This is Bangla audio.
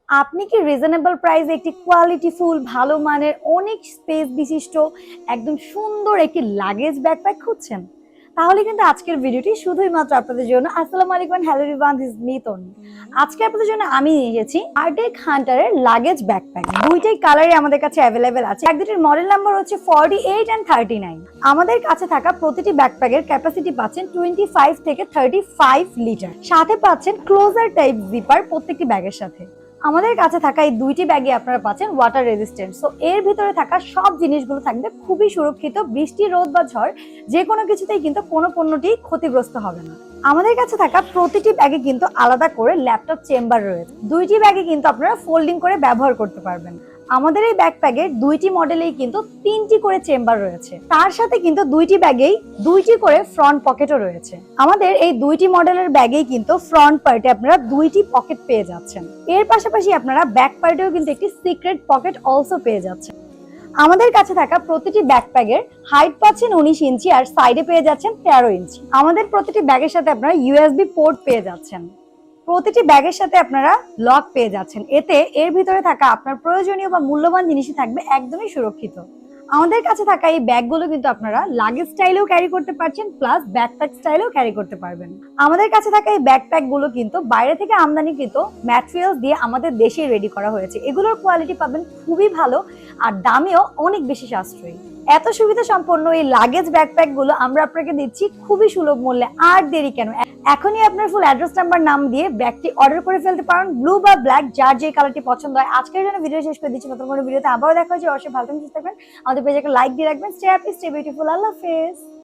আপনি কি রিজনেবল প্রাইসে একটি কোয়ালিটিফুল ভালো মানের অনেক স্পেস বিশিষ্ট একদম সুন্দর একটি লাগেজ ব্যাকপ্যাক খুঁজছেন? তাহলে কিন্তু আজকের ভিডিওটি শুধুই মাত্র আপনাদের জন্য। আসসালামু আলাইকুম, hello everyone, this is me Toni. আজকে আপনাদের জন্য আমি নিয়ে এসেছি আর্টেক হান্টারের লাগেজ ব্যাকপ্যাক। দুইটাই কালারে আমাদের কাছে অ্যাভেলেবেল আছে। এক দুটির মডেল নাম্বার হচ্ছে 48 এন্ড 39। আমাদের কাছে থাকা প্রতিটি ব্যাকপ্যাকের ক্যাপাসিটি পাচ্ছেন 25 থেকে 35 লিটার। সাথে পাচ্ছেন ক্লোজার টাইপ জিপার প্রত্যেকটি ব্যাগের সাথে। আমাদের কাছে থাকা এই দুইটি ব্যাগে আপনারা পাচ্ছেন ওয়াটার রেজিস্ট্যান্ট। সো এর ভিতরে থাকা সব জিনিসগুলো থাকবে খুবই সুরক্ষিত। বৃষ্টি, রোদ বা ঝড় যে কোনো কিছুতেই কিন্তু কোনো পণ্যটি ক্ষতিগ্রস্ত হবে না। আমাদের কাছে থাকা প্রতিটি ব্যাগে কিন্তু আলাদা করে ল্যাপটপ চেম্বার রয়েছে। দুইটি ব্যাগে কিন্তু আপনারা ফোল্ডিং করে ব্যবহার করতে পারবেন। আমাদের এই ব্যাকপ্যাকের দুইটি মডেলেই কিন্তু 3টি করে চেম্বার রয়েছে। তার সাথে কিন্তু দুইটি ব্যাগেই 2টি করে ফ্রন্ট পকেটও রয়েছে। আমাদের এই দুইটি মডেলের ব্যাগেই কিন্তু ফ্রন্ট পার্টে আপনারা 2টি পকেট পেয়ে যাচ্ছেন। এর পাশাপাশি আপনারা ব্যাক পার্টেও কিন্তু একটি সিক্রেট পকেট অলসো পেয়ে যাচ্ছেন। আমাদের কাছে থাকা প্রতিটি ব্যাকপ্যাকের হাইট পাচ্ছেন 19 ইঞ্চি আর সাইডে পেয়ে যাচ্ছেন 13 ইঞ্চি। আমাদের প্রতিটি ব্যাগের সাথে আপনারা ইউএসবি পোর্ট পেয়ে যাচ্ছেন। প্রতিটি ব্যাগের সাথে আপনারা লক পেয়ে যাচ্ছেন। এতে এর ভিতরে থাকা আপনার প্রয়োজনীয় বা মূল্যবান জিনিসই থাকবে একদমই সুরক্ষিত। আমাদের কাছে থাকা এই ব্যাগগুলো কিন্তু আপনারা লাগেজ স্টাইলেও ক্যারি করতে পারছেন, প্লাস ব্যাকপ্যাক স্টাইলেও ক্যারি করতে পারবেন। আমাদের কাছে থাকা এই ব্যাকপ্যাক গুলো কিন্তু বাইরে থেকে আমদানিকৃত ম্যাটেরিয়ালস দিয়ে আমাদের দেশেই রেডি করা হয়েছে। এগুলোর কোয়ালিটি পাবেন খুবই ভালো আর দামেও অনেক বেশি সাশ্রয়ী। এত সুবিধা সম্পন্ন এই লাগেজ ব্যাকপ্যাক গুলো আমরা আপনাকে দিচ্ছি খুবই সুলভ মূল্যে। আর দেরি কেন, এখনই আপনার ফুল অ্যাড্রেস নাম্বার নাম দিয়ে ব্যাগটি অর্ডার করে ফেলতে পারেন। ব্লু বা ব্ল্যাক, যার যে কালারটি পছন্দ হয়। আজকের জন্য ভিডিও শেষ করে দিচ্ছি। নতুন কোনো ভিডিওতে আবারও দেখা হচ্ছে। অবশ্যই ভালো থাকবেন, সুস্থ থাকবেন। আমাদের পেজে একটা লাইক দিয়ে রাখবেন। Stay happy, stay beautiful. আল্লাহ হাফেজ।